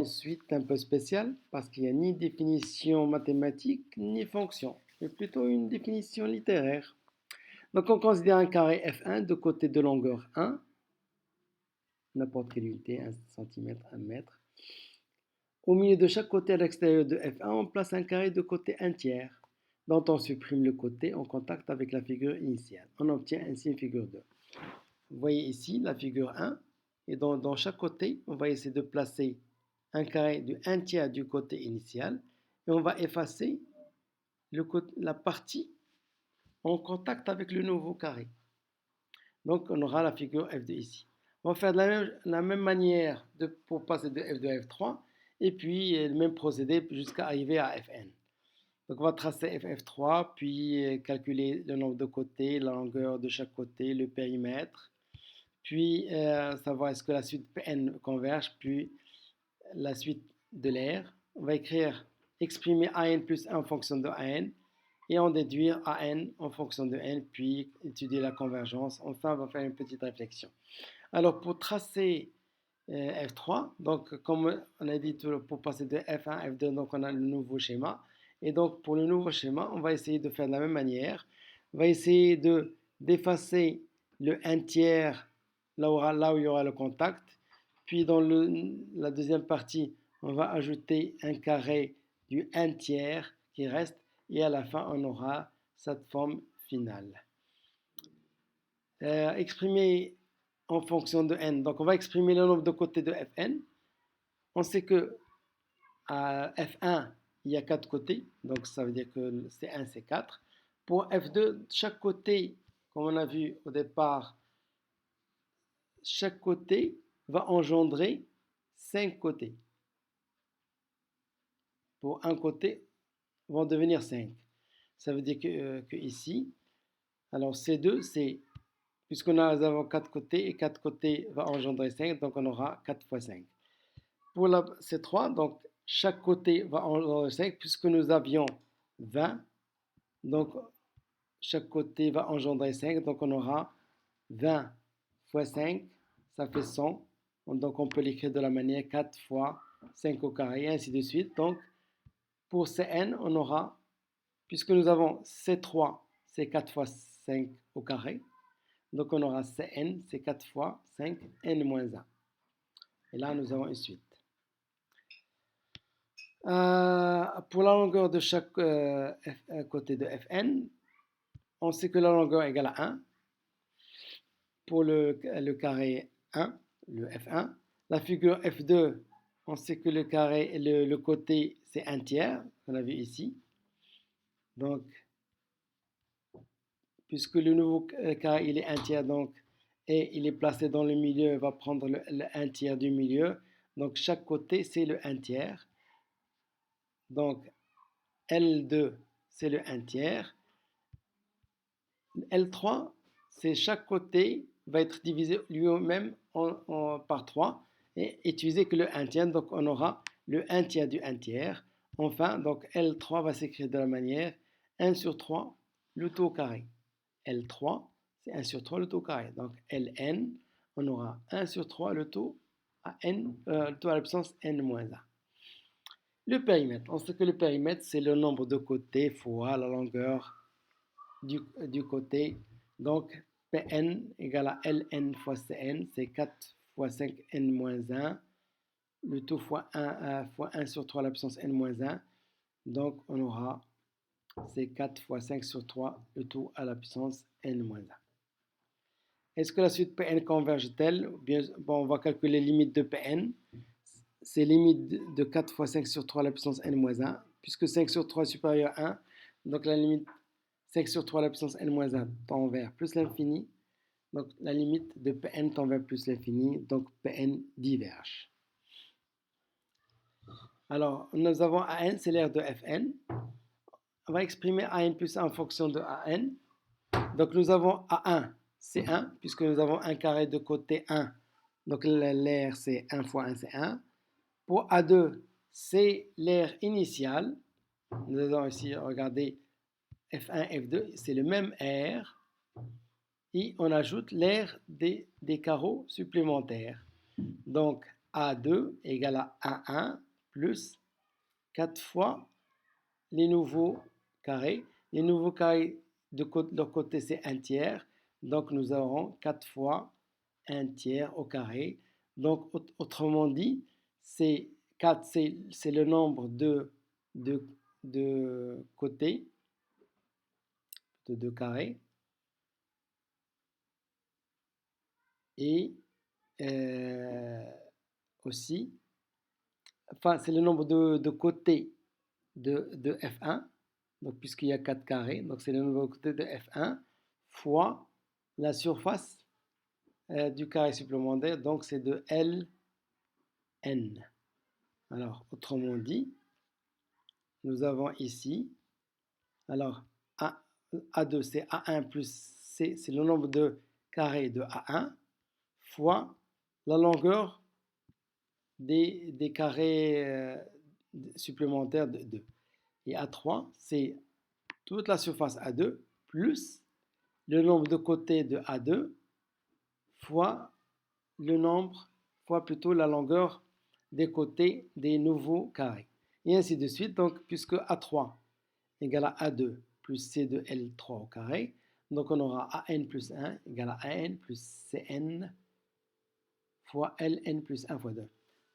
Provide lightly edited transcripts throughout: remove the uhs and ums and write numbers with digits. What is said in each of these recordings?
Une suite un peu spéciale parce qu'il n'y a ni définition mathématique ni fonction, mais plutôt une définition littéraire. Donc on considère un carré F1 de côté de longueur 1, n'importe quelle unité, 1 cm, 1 mètre. Au milieu de chaque côté à l'extérieur de F1, on place un carré de côté 1 tiers, dont on supprime le côté en contact avec la figure initiale. On obtient ainsi une figure 2. Vous voyez ici la figure 1, et dans chaque côté, on va essayer de placer un carré de 1 tiers du côté initial, et on va effacer la partie en contact avec le nouveau carré. Donc on aura la figure F2 ici. On va faire de la même manière pour passer de F2 à F3, et puis le même procédé jusqu'à arriver à Fn. Donc on va tracer F3, puis calculer le nombre de côtés, la longueur de chaque côté, le périmètre, puis savoir est-ce que la suite Pn converge, puis la suite de l'air. On va exprimer an plus 1 en fonction de an, et en déduire an en fonction de n, puis étudier la convergence. Enfin, on va faire une petite réflexion. Alors, pour tracer F3, donc comme on a dit pour passer de F1 à F2, donc on a le nouveau schéma. Et donc, pour le nouveau schéma, on va essayer de faire de la même manière. On va essayer d'effacer le 1 tiers là où il y aura le contact. Puis dans la deuxième partie, on va ajouter un carré du 1 tiers qui reste. Et à la fin, on aura cette forme finale. Exprimé en fonction de n. Donc on va exprimer le nombre de côtés de Fn. On sait que à F1, il y a 4 côtés, donc ça veut dire que C1, c'est 4. Pour F2, chaque côté, comme on a vu au départ, chaque côté va engendrer 5 côtés. Pour un côté, vont devenir 5. Ça veut dire que ici, alors C2, c'est, puisqu'on a 4 côtés, et 4 côtés va engendrer 5, donc on aura 4 fois 5. Pour la C3, donc chaque côté va engendrer 5, puisque nous avions 20, donc chaque côté va engendrer 5, donc on aura 20 fois 5, ça fait 100, donc on peut l'écrire de la manière 4 fois 5 au carré, et ainsi de suite. Donc pour Cn, on aura, puisque nous avons C3, c'est 4 fois 5 au carré, donc on aura Cn, c'est 4 fois 5, n-1. Et là, nous avons une suite. Pour la longueur de chaque côté de Fn, on sait que la longueur est égale à 1. Pour le carré 1, le F1, la figure F2, on sait que le carré, le côté, c'est 1 tiers, on a vu ici. Donc, puisque le nouveau carré, il est 1 tiers, donc, et il est placé dans le milieu, on va prendre le 1 tiers du milieu. Donc, chaque côté, c'est le 1 tiers. Donc, L2, c'est le 1 tiers. L3, c'est chaque côté va être divisé lui-même par 3 et utiliser que le 1 tiers. Donc, on aura le 1 tiers du 1 tiers. Enfin, donc L3 va s'écrire de la manière 1 sur 3, le tout au carré. L3, c'est 1 sur 3, le tout au carré. Donc, Ln, on aura 1 sur 3, le tout à la puissance n-1. Le périmètre, on sait que le périmètre, c'est le nombre de côtés fois la longueur du côté. Donc, Pn égale à Ln fois Cn, c'est 4 fois 5 n-1, le tout fois 1 sur 3 à la puissance n-1. Donc, on aura, c'est 4 fois 5 sur 3, le tout à la puissance n-1. Est-ce que la suite Pn converge-t-elle? Bien, bon, on va calculer les limites de Pn. C'est limite de 4 fois 5 sur 3 à la puissance n-1, puisque 5 sur 3 est supérieur à 1. Donc, la limite 5 sur 3 à la puissance n-1 tend vers plus l'infini. Donc la limite de Pn tend vers plus l'infini. Donc Pn diverge. Alors nous avons An, c'est l'aire de Fn. On va exprimer An plus 1 en fonction de An. Donc nous avons A1, c'est 1, puisque nous avons un carré de côté 1. Donc l'aire c'est 1 fois 1, c'est 1. Pour A2, c'est l'aire initiale. Nous allons ici regarder F1, F2, c'est le même R. Et on ajoute l'aire des carreaux supplémentaires. Donc A2 égale à A1 plus 4 fois les nouveaux carrés. Les nouveaux carrés de leur côté, c'est 1 tiers. Donc, nous aurons 4 fois 1 tiers au carré. Donc, autrement dit, c'est 4, c'est le nombre de côtés, de carrés. Et aussi, enfin, c'est le nombre de côtés de F1, donc puisqu'il y a 4 carrés, donc c'est le nombre de côtés de F1 fois la surface du carré supplémentaire, donc c'est de Ln. Alors, autrement dit, nous avons ici, alors A2 c'est A1 plus C, c'est le nombre de carrés de A1 fois la longueur des carrés supplémentaires de 2. Et A3, c'est toute la surface A2 plus le nombre de côtés de A2 fois le nombre, fois plutôt la longueur des côtés des nouveaux carrés. Et ainsi de suite. Donc, puisque A3 égale à A2 plus C de L3 au carré, donc on aura AN plus 1 égale à AN plus CN fois Ln plus 1 fois 2.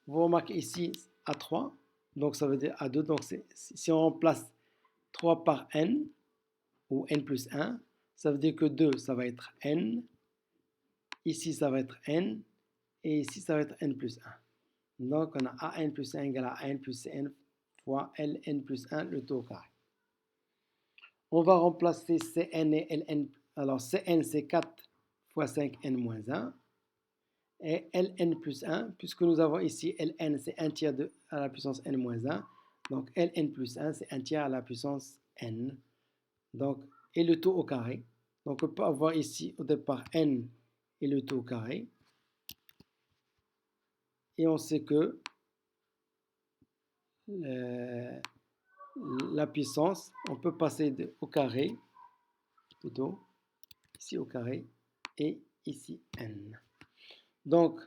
Vous remarquez ici A3, donc ça veut dire A2, donc si on remplace 3 par N, ou N plus 1, ça veut dire que 2, ça va être N, ici ça va être N, et ici ça va être N plus 1. Donc on a AN plus 1 égale à AN plus CN fois Ln plus 1, le tout au carré. On va remplacer Cn et Ln. Alors Cn c'est 4 fois 5n moins 1. Et Ln plus 1, puisque nous avons ici Ln c'est 1 tiers à la puissance n moins 1. Donc Ln plus 1 c'est 1 tiers à la puissance n. Donc, et le tout au carré. Donc on peut avoir ici au départ n et le tout au carré. Et on sait que la puissance, on peut passer au carré, plutôt, ici au carré, et ici n. Donc,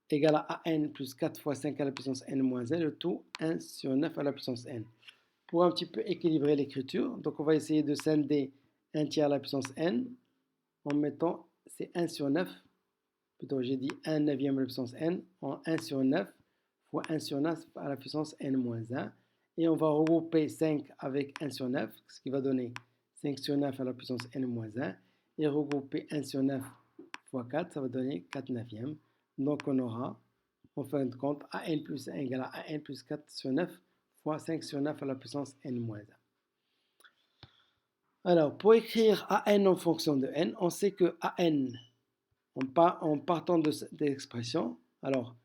égal à n plus 4 fois 5 à la puissance n moins 1, le tout 1 sur 9 à la puissance n. Pour un petit peu équilibrer l'écriture, donc on va essayer de scinder 1 tiers à la puissance n en mettant c'est 1 sur 9, plutôt j'ai dit 1 neuvième à la puissance n, en 1 sur 9 fois 1 sur 9 à la puissance n moins 1. Et on va regrouper 5 avec 1 sur 9, ce qui va donner 5 sur 9 à la puissance n moins 1. Et regrouper 1 sur 9 fois 4, ça va donner 4 neuvièmes. Donc on aura, en fin de compte, AN plus 1 égale à AN plus 4 sur 9 fois 5 sur 9 à la puissance n moins 1. Alors, pour écrire AN en fonction de n, on sait que AN, en partant de l'expression, alors,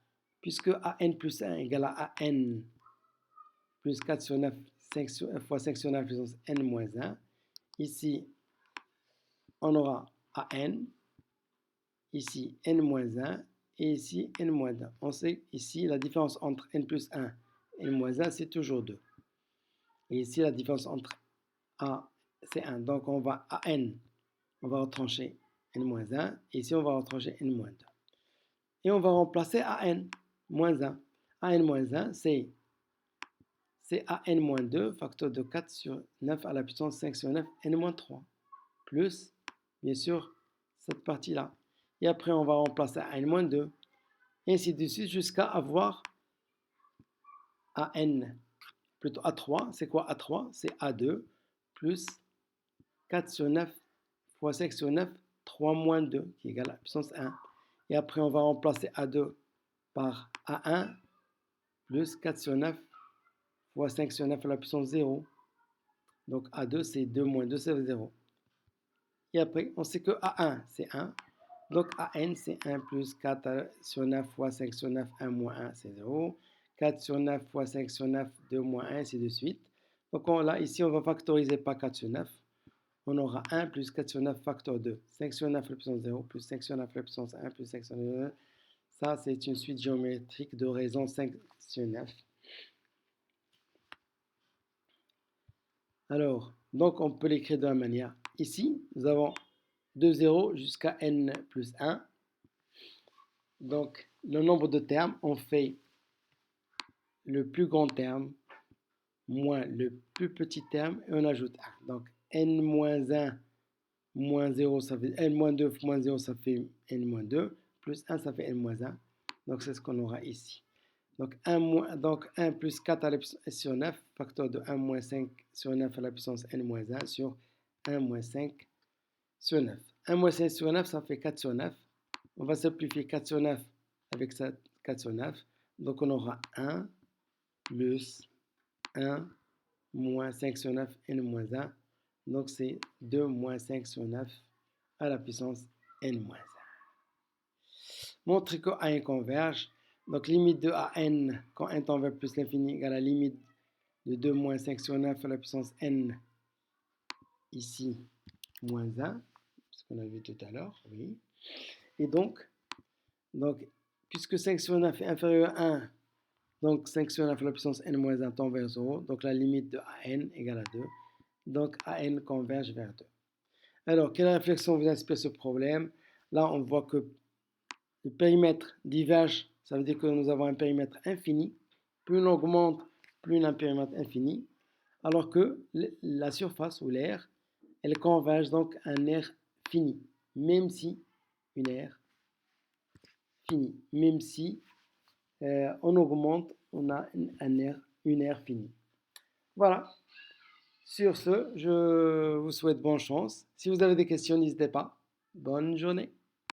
puisque AN plus 1 égale à AN plus 4 sur 9 fois 5 sur 9 puissance n moins 1, ici, on aura AN, ici n moins 1, et ici n moins 1. On sait ici la différence entre n plus 1 et n moins 1, c'est toujours 2. Et ici, la différence entre A, c'est 1. Donc, on va à n, on va retrancher n moins 1. Et ici, on va retrancher n moins 2. Et on va remplacer AN moins 1. AN moins 1, c'est AN moins 2, facteur de 4 sur 9 à la puissance 5 sur 9, n moins 3. Plus, bien sûr, cette partie-là. Et après, on va remplacer AN moins 2. Et ainsi de suite jusqu'à avoir AN, plutôt A3. C'est quoi A3? C'est A2 plus 4 sur 9 fois 5 sur 9, 3 moins 2, qui est égal à la puissance 1. Et après, on va remplacer A2 par A1 plus 4 sur 9 fois 5 sur 9 à la puissance 0. Donc A2, c'est 2 moins 2, c'est 0. Et après, on sait que A1, c'est 1. Donc AN, c'est 1 plus 4 sur 9 fois 5 sur 9, 1 moins 1, c'est 0. 4 sur 9 fois 5 sur 9, 2 moins 1, ainsi de suite. Donc là, ici, on va factoriser par 4 sur 9. On aura 1 plus 4 sur 9 facteur 2. 5 sur 9 à la puissance 0 plus 5 sur 9 à la puissance 1 plus 5 sur 9. Ça, c'est une suite géométrique de raison 5 sur 9. Alors, donc on peut l'écrire de la manière. Ici, nous avons 2 zéros jusqu'à n plus 1. Donc, le nombre de termes, on fait le plus grand terme moins le plus petit terme et on ajoute 1. Donc n-1 moins 0, ça fait n-2 moins 0, ça fait n-2, plus 1, ça fait n-1. Donc c'est ce qu'on aura ici. Donc 1 plus 4 à la puissance s sur 9, facteur de 1 moins 5 sur 9 à la puissance n-1 sur 1 moins 5 sur 9. 1 moins 5 sur 9, ça fait 4 sur 9. On va simplifier 4 sur 9 avec ça, 4 sur 9. Donc on aura 1 plus 1 moins 5 sur 9 n-1. Donc c'est 2 moins 5 sur 9 à la puissance n-1. Montrer que A converge. Donc limite de a n quand n tend vers plus l'infini égale à la limite de 2 moins 5 sur 9 à la puissance n, ici, moins 1, ce qu'on a vu tout à l'heure, oui. Et donc, puisque 5 sur 9 est inférieur à 1, donc 5 sur 9 à la puissance n moins 1 tend vers 0, donc la limite de an égale à 2. Donc an converge vers 2. Alors, quelle réflexion vous inspire ce problème? Là, on voit que le périmètre diverge, ça veut dire que nous avons un périmètre infini. Plus on augmente, plus on a un périmètre infini. Alors que la surface ou l'air, elle converge donc à un air fini, même si une aire finie, même si on augmente, on a une aire finie. Voilà. Sur ce, je vous souhaite bonne chance. Si vous avez des questions, n'hésitez pas. Bonne journée.